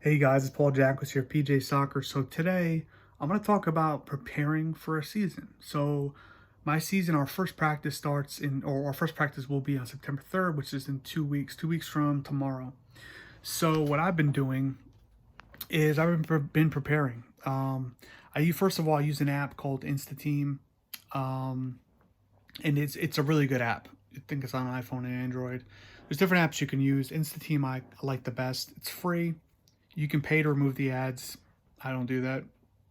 Hey guys, it's Paul Jackwitz here, PJ Soccer. So today I'm going to talk about preparing for a season. So my season, our first practice starts or our first practice will be on September 3rd, which is in 2 weeks, 2 weeks from tomorrow. So what I've been doing is I've been preparing. First of all, I use an app called InstaTeam, um, and it's a really good app. I think it's on iPhone and Android. There's different apps you can use. InstaTeam I like the best. It's free. You can pay to remove the ads. I don't do that.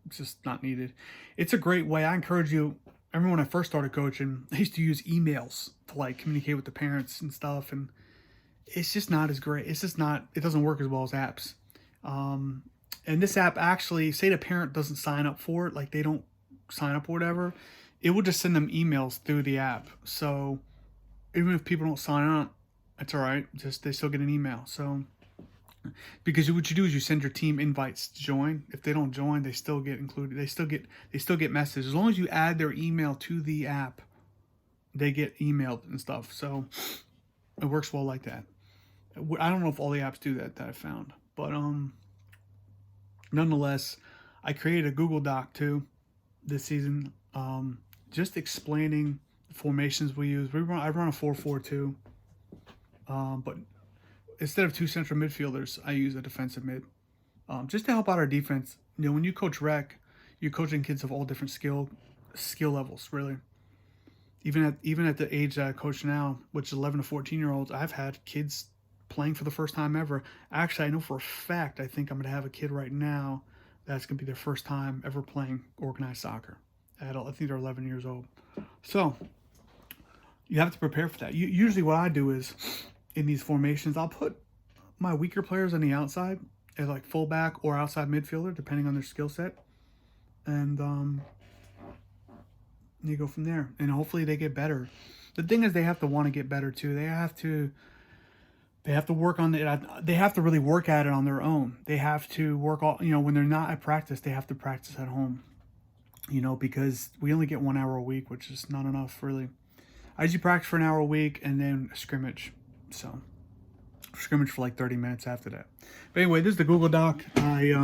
It's just not needed. It's a great way. I encourage you. I remember when I first started coaching, I used to use emails to like communicate with the parents and stuff, and it's just not as great. It's just not. It doesn't work as well as apps. Um, and this app actually, say the parent doesn't sign up for it, like they don't sign up or whatever, it will just send them emails through the app. So even if people don't sign up, it's all right. Just they still get an email. So because what you do is you send your team invites to join. If they don't join, they still get included. They still get messages as long as you add their email to the app. They get emailed and stuff. So it works well like that. I don't know if all the apps do that I found, but nonetheless, I created a Google Doc too this season, just explaining the formations we use. I run a 4-4-2, but instead of two central midfielders, I use a defensive mid, just to help out our defense. You know, when you coach rec, you're coaching kids of all different skill levels. Really, even at the age that I coach now, which is 11 to 14-year-olds, I've had kids playing for the first time ever. Actually, I know for a fact I think I'm gonna have a kid right now that's gonna be their first time ever playing organized soccer. I think they're 11 years old. So you have to prepare for that. Usually, what I do is in these formations, I'll put my weaker players on the outside as like fullback or outside midfielder, depending on their skill set, and you go from there. And hopefully, they get better. The thing is, they have to want to get better too. They have to work on it. They have to really work at it on their own. They have to work all. When they're not at practice, they have to practice at home. Because we only get 1 hour a week, which is not enough really. I usually practice for an hour a week and then a scrimmage. So scrimmage for like 30 minutes after that. But anyway, this is the Google Doc I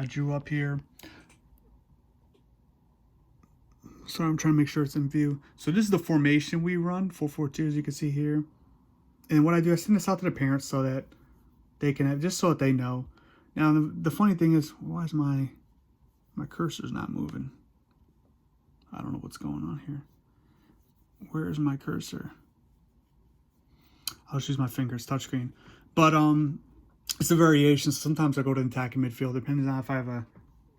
drew up here. Sorry, I'm trying to make sure it's in view. So this is the formation we run, 4-4-2, as you can see here. And what I do, I send this out to the parents so that they can have, just so that they know. Now the funny thing is, why is my cursor's not moving? I don't know what's going on here. Where is my cursor? I'll just use my fingers, touchscreen. But it's a variation. Sometimes I go to attacking midfield, depending on if I have a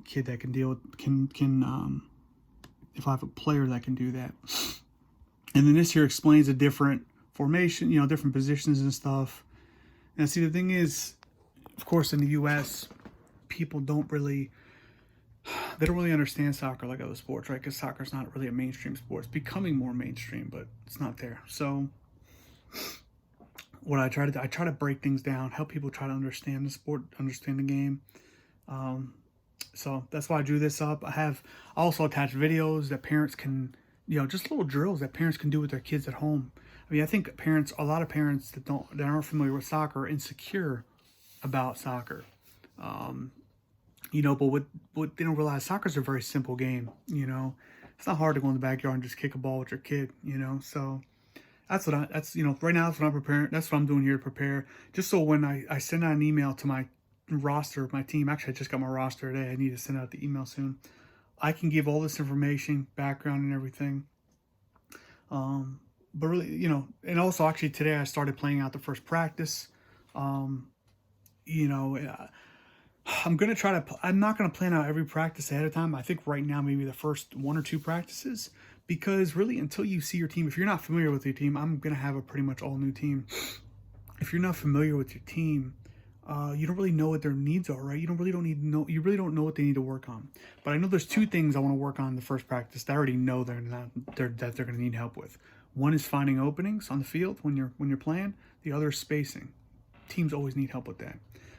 kid that can deal with if I have a player that can do that. And then this here explains a different formation, different positions and stuff. Now, see, the thing is, of course, in the U.S., people don't really understand soccer like other sports, right? Because soccer is not really a mainstream sport. It's becoming more mainstream, but it's not there. So what I try to break things down, help people try to understand the sport, understand the game. So that's why I drew this up. I also attached videos that parents can, just little drills that parents can do with their kids at home. I mean, I think a lot of parents that aren't familiar with soccer are insecure about soccer. But what they don't realize, soccer's a very simple game. It's not hard to go in the backyard and just kick a ball with your kid. So that's right now that's what I'm preparing. That's what I'm doing here to prepare. Just so when I send out an email to my roster, my team, actually I just got my roster today. I need to send out the email soon. I can give all this information, background and everything. But really, and also actually today I started playing out the first practice. I'm not going to plan out every practice ahead of time. I think right now maybe the first 1 or 2 practices, because really until you see your team, if you're not familiar with your team, I'm going to have a pretty much all new team. If you're not familiar with your team, you don't really know what their needs are, right? You really don't know what they need to work on. But I know there's 2 things I want to work on in the first practice that I already know that they're going to need help with. One is finding openings on the field when you're playing. The other is spacing. Teams always need help with that.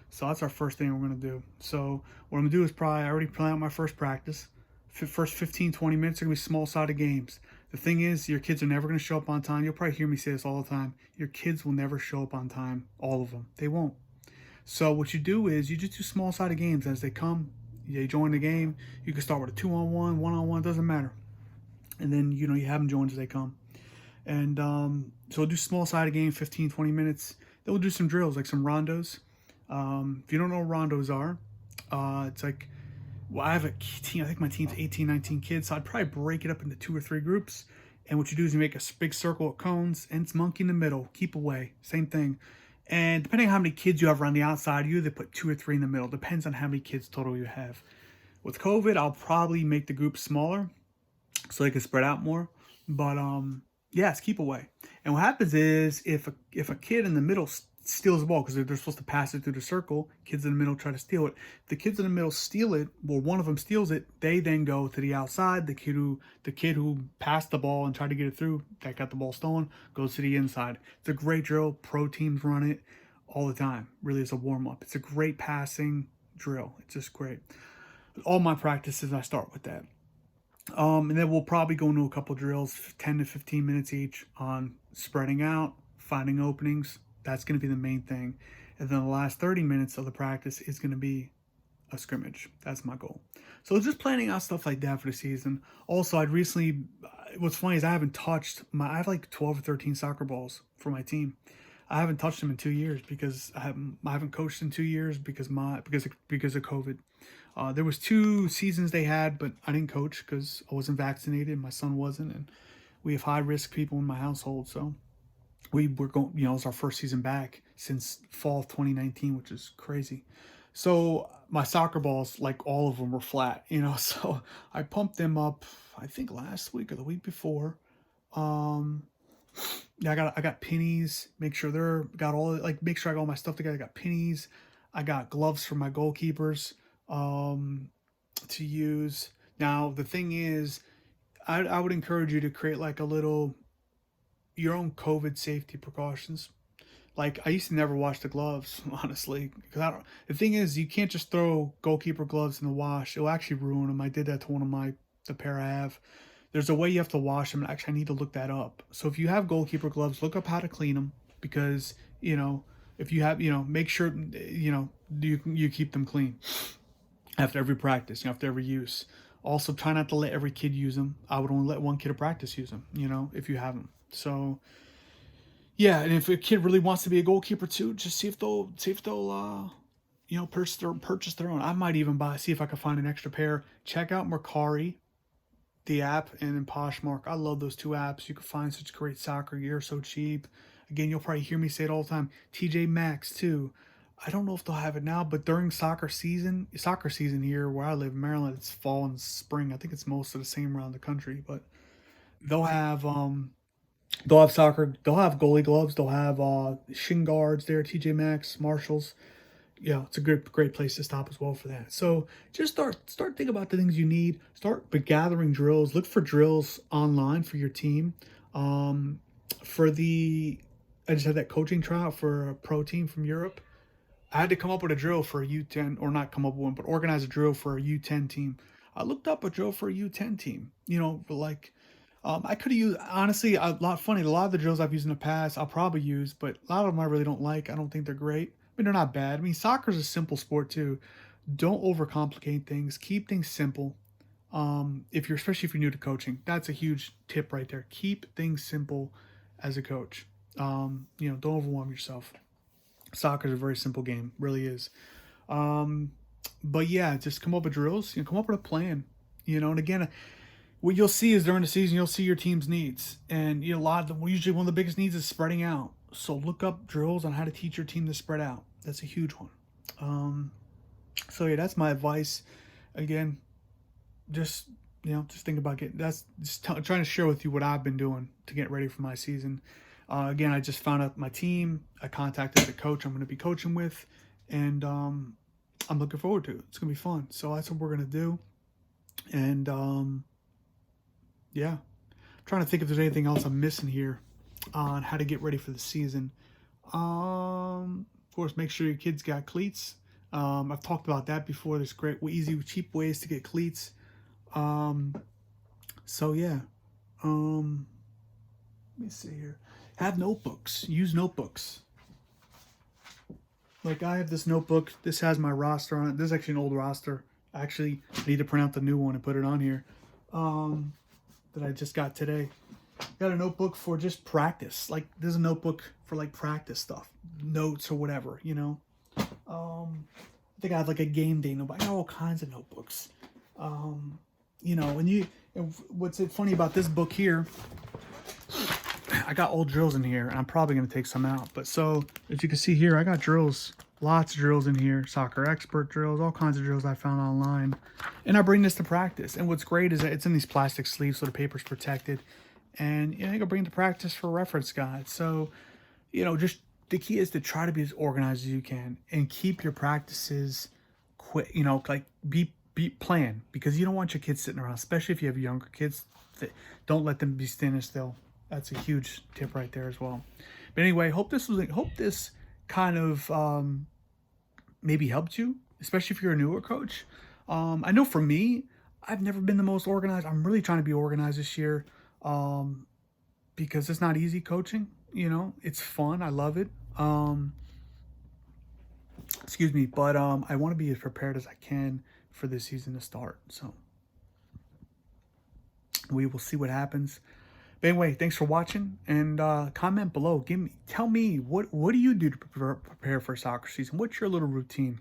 So that's our first thing we're going to do. So what I'm going to do is I already plan out my first practice. First 15, 20 minutes are going to be small-sided games. The thing is, your kids are never going to show up on time. You'll probably hear me say this all the time. Your kids will never show up on time, all of them. They won't. So what you do is you just do small sided games as they come. You join the game. You can start with a 2-on-1, 1-on-1, doesn't matter. And then you have them join as they come. And so we'll do small sided game, 15, 20 minutes. Then we'll do some drills, like some rondos. If you don't know what rondos are, it's like, well, I have a team. I think my team's 18, 19 kids. So I'd probably break it up into 2 or 3 groups. And what you do is you make a big circle of cones, and it's monkey in the middle. Keep away. Same thing. And depending on how many kids you have around the outside, you either put 2 or 3 in the middle. Depends on how many kids total you have. With COVID, I'll probably make the group smaller so they can spread out more. But yes, keep away. And what happens is if a kid in the middle steals the ball, because they're supposed to pass it through the circle, kids in the middle try to steal it. If the kids in the middle steal it, well, one of them steals it, they then go to the outside. The kid who passed the ball and tried to get it through, that got the ball stolen, goes to the inside. It's a great drill. Pro teams run it all the time. Really, is a warm up. It's a great passing drill. It's just great. All my practices, I start with that. And then we'll probably go into a couple drills, 10 to 15 minutes each, on spreading out, finding openings. That's going to be the main thing. And then the last 30 minutes of the practice is going to be a scrimmage. That's my goal. So just planning out stuff like that for the season. Also, what's funny is I have like 12 or 13 soccer balls for my team. I haven't touched them in 2 years because I haven't coached in 2 years because of COVID. There was 2 seasons they had, but I didn't coach because I wasn't vaccinated. My son wasn't, and we have high risk people in my household. So we were going. It was our first season back since fall of 2019, which is crazy. So my soccer balls, like all of them, were flat. So I pumped them up. I think last week or the week before. Yeah, I got pennies. Make sure make sure I got all my stuff together. I got pennies. I got gloves for my goalkeepers to use. Now the thing is, I would encourage you to create like your own COVID safety precautions. Like I used to never wash the gloves, honestly, because the thing is, you can't just throw goalkeeper gloves in the wash. It'll actually ruin them. I did that to one of the pair I have. There's a way you have to wash them. And actually, I need to look that up. So if you have goalkeeper gloves, look up how to clean them, because if you have make sure you keep them clean after every practice, after every use. Also, try not to let every kid use them. I would only let one kid at practice use them. If you have them. So yeah, and if a kid really wants to be a goalkeeper too, just see if they'll purchase their own. I might even see if I can find an extra pair. Check out Mercari, the app, and then Poshmark. I love those 2 apps. You can find such great soccer gear so cheap. Again, you'll probably hear me say it all the time. TJ Maxx too. I don't know if they'll have it now, but during soccer season here where I live in Maryland, it's fall and spring. I think it's most of the same around the country, but they'll have soccer. They'll have goalie gloves. They'll have shin guards there. TJ Maxx, Marshalls. Yeah, it's a great place to stop as well for that. So just start thinking about the things you need. Start gathering drills. Look for drills online for your team. I just had that coaching trial for a pro team from Europe. I had to come up with a drill for a U10, or not come up with one, but organize a drill for a U10 team. I looked up a drill for a U10 team. I could have used, honestly, a lot of the drills I've used in the past, I'll probably use, but a lot of them I really don't like. I don't think they're great. I mean, they're not bad. I mean, soccer's a simple sport too. Don't overcomplicate things. Keep things simple. Especially if you're new to coaching, that's a huge tip right there. Keep things simple as a coach. Don't overwhelm yourself. Soccer is a very simple game, really is. But yeah, just come up with drills. Come up with a plan. And again, what you'll see is during the season, you'll see your team's needs, and usually one of the biggest needs is spreading out. So look up drills on how to teach your team to spread out. That's a huge one. So yeah, that's my advice. Again, just think about trying to share with you what I've been doing to get ready for my season. Again, I just found out my team. I contacted the coach I'm going to be coaching with, and I'm looking forward to it. It's going to be fun. So that's what we're going to do. And yeah, I'm trying to think if there's anything else I'm missing here on how to get ready for the season. Of course, make sure your kids got cleats. I've talked about that before. There's great, easy, cheap ways to get cleats. So yeah. Let me see here. Have notebooks. Use notebooks. Like I have this notebook. This has my roster on it. This is actually an old roster. Actually, I need to print out the new one and put it on here. That I just got today. Got a notebook for just practice. Like there's a notebook for like practice stuff, notes or whatever, you know. I think I have like a game day notebook. I got all kinds of notebooks. You know, and what's funny about this book here, I got old drills in here, and I'm probably going to take some out. But so, as you can see here, I got drills, lots of drills in here, soccer expert drills, all kinds of drills I found online. And I bring this to practice. And what's great is that it's in these plastic sleeves, so the paper's protected. And, you know, you can bring it to practice for reference guides. So, you know, just the key is to try to be as organized as you can and keep your practices quick, you know, like be plan, because you don't want your kids sitting around, especially if you have younger kids. Don't let them be standing still. That's a huge tip right there as well. But anyway, hope this kind of maybe helped you, especially if you're a newer coach. I know for me, I've never been the most organized. I'm really trying to be organized this year, because it's not easy coaching. You know, it's fun. I love it. Excuse me, but I want to be as prepared as I can for this season to start. So we will see what happens. But anyway, thanks for watching, and comment below. Tell me what do you do to prepare for soccer season? What's your little routine?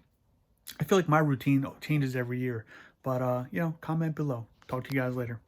I feel like my routine changes every year, but you know, comment below. Talk to you guys later.